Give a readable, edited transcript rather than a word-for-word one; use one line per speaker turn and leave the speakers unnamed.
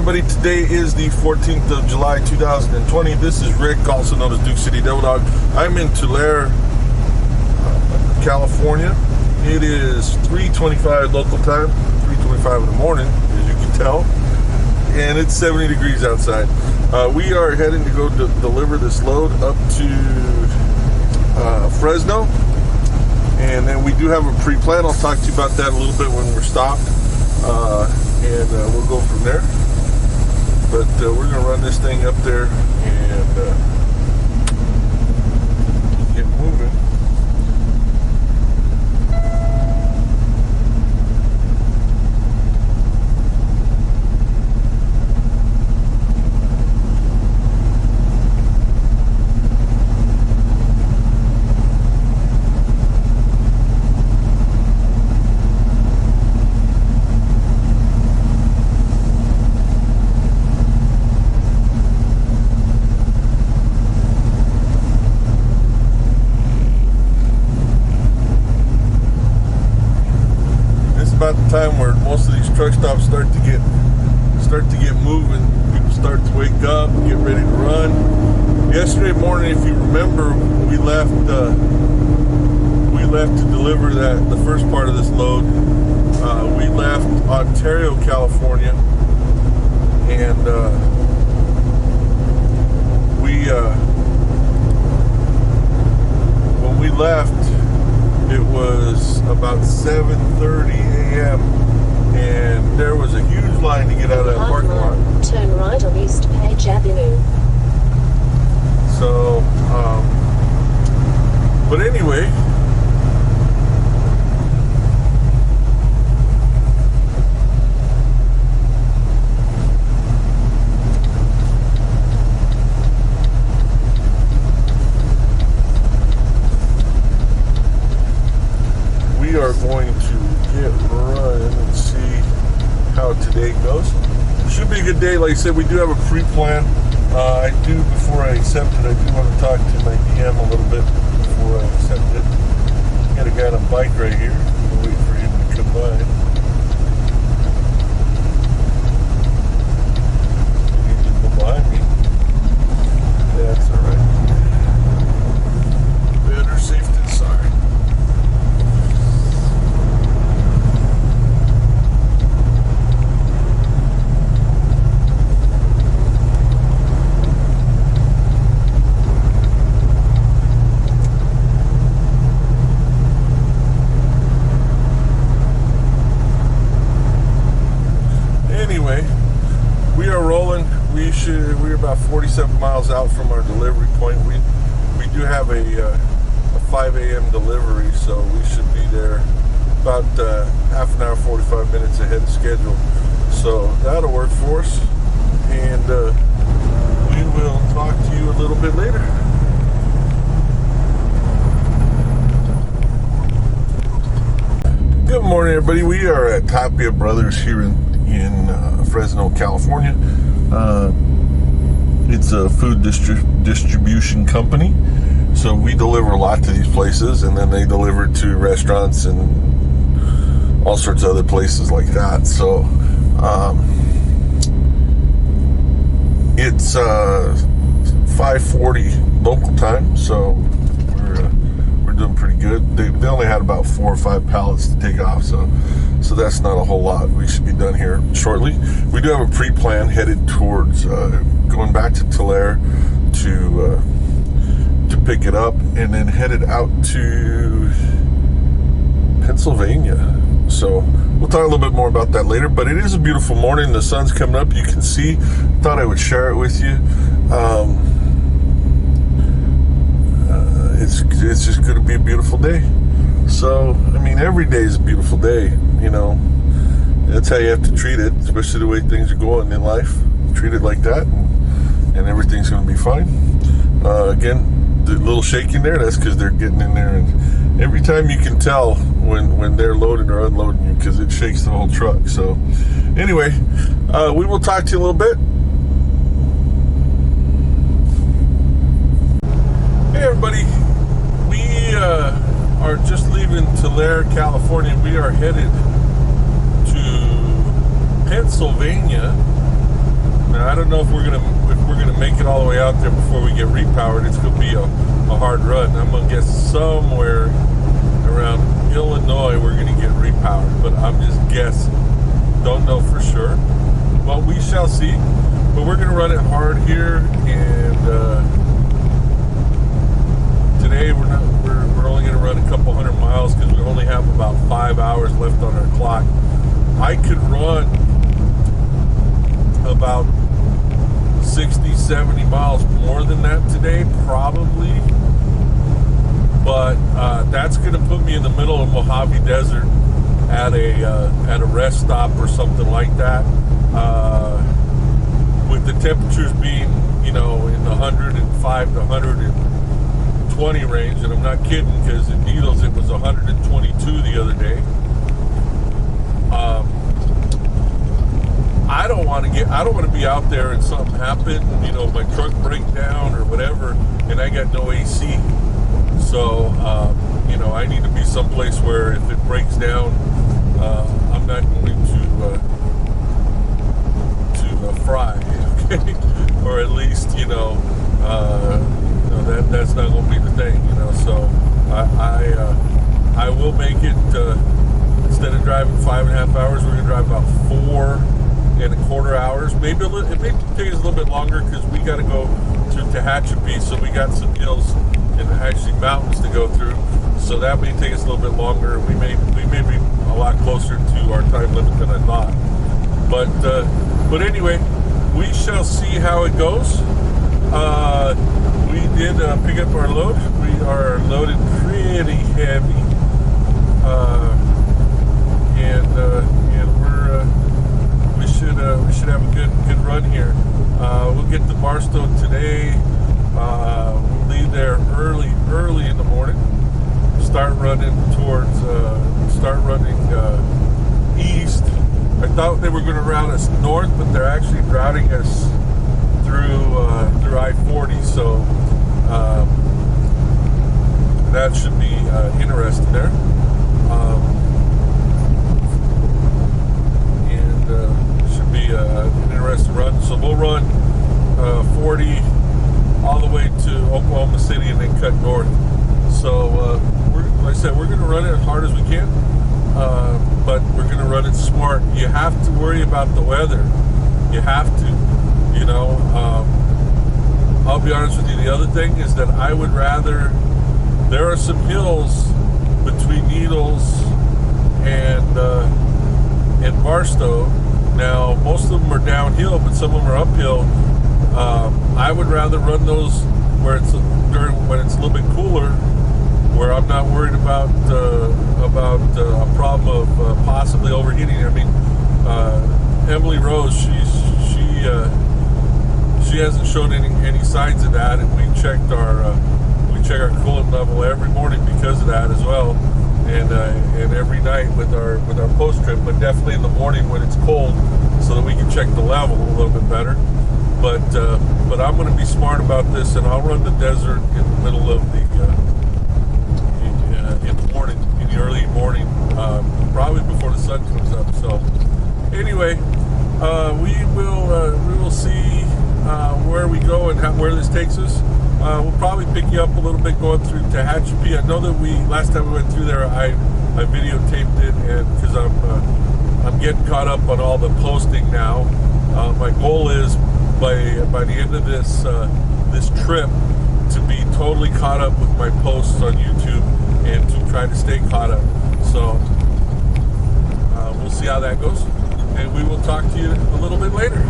everybody. Today is the 14th of July 2020. This is Rick, also known as Duke City Devil Dog. I'm in Tulare, California. It is 3:25 local time, 3:25 in the morning, as you can tell, and it's 70 degrees outside. We are heading to go deliver this load up to Fresno, and then we do have a pre-plan. I'll talk to you about that a little bit when we're stopped, and we'll go from there. But we're going to run this thing up there and get moving. About the time where most of these truck stops start to get moving. People start to wake up, get ready to run. Yesterday morning, if you remember, we left to deliver the first part of this load. We left Ontario, California, and when we left, it was about 7:30 a.m. and there was a huge line to get out of that parking lot.
Turn right on East Page Avenue.
So, but anyway, we are going to get running and see how today goes. Should be a good day. Like I said, we do have a pre-plan. Before I accept it, I do want to talk to my DM a little bit before I accept it. Got a guy on a bike right here. I'm waiting for him to come by. He needs to go behind me. That's alright. Better safe than sorry. Anyway, we are rolling. We're about 47 miles out from our delivery point. We do have a 5 a.m. delivery, so we should be there about half an hour, 45 minutes ahead of schedule. So that'll work for us, and we will talk to you a little bit later. Good morning, everybody. We are at Tapia Brothers here in Fresno, California. It's a food distribution company, so we deliver a lot to these places, and then they deliver to restaurants and all sorts of other places like that. So it's 5:40 local time, so we're doing pretty good. They only had about 4 or 5 pallets to take off, so that's not a whole lot. We should be done here shortly. We do have a pre-plan headed towards going back to Tulare to pick it up, and then headed out to Pennsylvania. So we'll talk a little bit more about that later, but it is a beautiful morning. The sun's coming up, you can see. Thought I would share it with you. It's just going to be a beautiful day. So, I mean, every day is a beautiful day, you know. That's how you have to treat it, especially the way things are going in life. Treat it like that, and everything's going to be fine. Again, the little shaking there, that's because they're getting in there, and every time you can tell when they're loading or unloading you, because it shakes the whole truck. So, anyway, we will talk to you a little bit. Hey, everybody. We are just leaving Tulare, California. We are headed to Pennsylvania Now I don't know if we're gonna make it all the way out there before we get repowered. It's gonna be a hard run. I'm gonna guess somewhere around Illinois we're gonna get repowered, but I'm just guessing. Don't know for sure, but we shall see. But we're gonna run it hard here, and today we're only gonna run a couple hundred miles because we only have about 5 hours left on our clock. I could run about 60, 70 miles more than that today, probably. But that's going to put me in the middle of Mojave Desert at a rest stop or something like that. With the temperatures being, in the 105 to 120 range, and I'm not kidding, because in Needles it was 122 the other day. I don't want to be out there and something happen, my truck break down or whatever, and I got no AC. So, I need to be someplace where if it breaks down, I'm not going to fry, okay? Or at least, that's not going to be the thing, So, I will make it. Instead of driving 5.5 hours, we're going to drive about 4.25 hours. Maybe it may take us a little bit longer because we got to go to Tehachapi, so we got some hills and actually mountains to go through. So that may take us a little bit longer. We may be a lot closer to our time limit than I thought. But anyway, we shall see how it goes. We did pick up our load. We are loaded pretty heavy. And we should have a good run here. We'll get to Barstow today. We'll leave there early in the morning. Start running east. I thought they were going to route us north, but they're actually routing us through I-40. So that should be interesting there. Should be an interesting run. So we'll run 40 all the way to Oklahoma City and then cut north. So like I said, we're going to run it as hard as we can, but we're going to run it smart. You have to worry about the weather. You have to. I'll be honest with you. The other thing is that I would rather. There are some hills between Needles and Barstow. Now, most of them are downhill, but some of them are uphill. I would rather run those when it's a little bit cooler, where I'm not worried about a problem of possibly overheating. I mean, Emily Rose, she hasn't shown any signs of that, and we check our coolant level every morning because of that as well. And every night with our post trip, but definitely in the morning when it's cold, so that we can check the level a little bit better. But I'm going to be smart about this, and I'll run the desert in the middle of in the morning, in the early morning, probably before the sun comes up. So anyway, we will see where we go and where this takes us. We'll probably pick you up a little bit going through Tehachapi. I know that last time we went through there, I videotaped it, and because I'm getting caught up on all the posting now. My goal is by the end of this trip to be totally caught up with my posts on YouTube and to try to stay caught up. So we'll see how that goes, and we will talk to you a little bit later.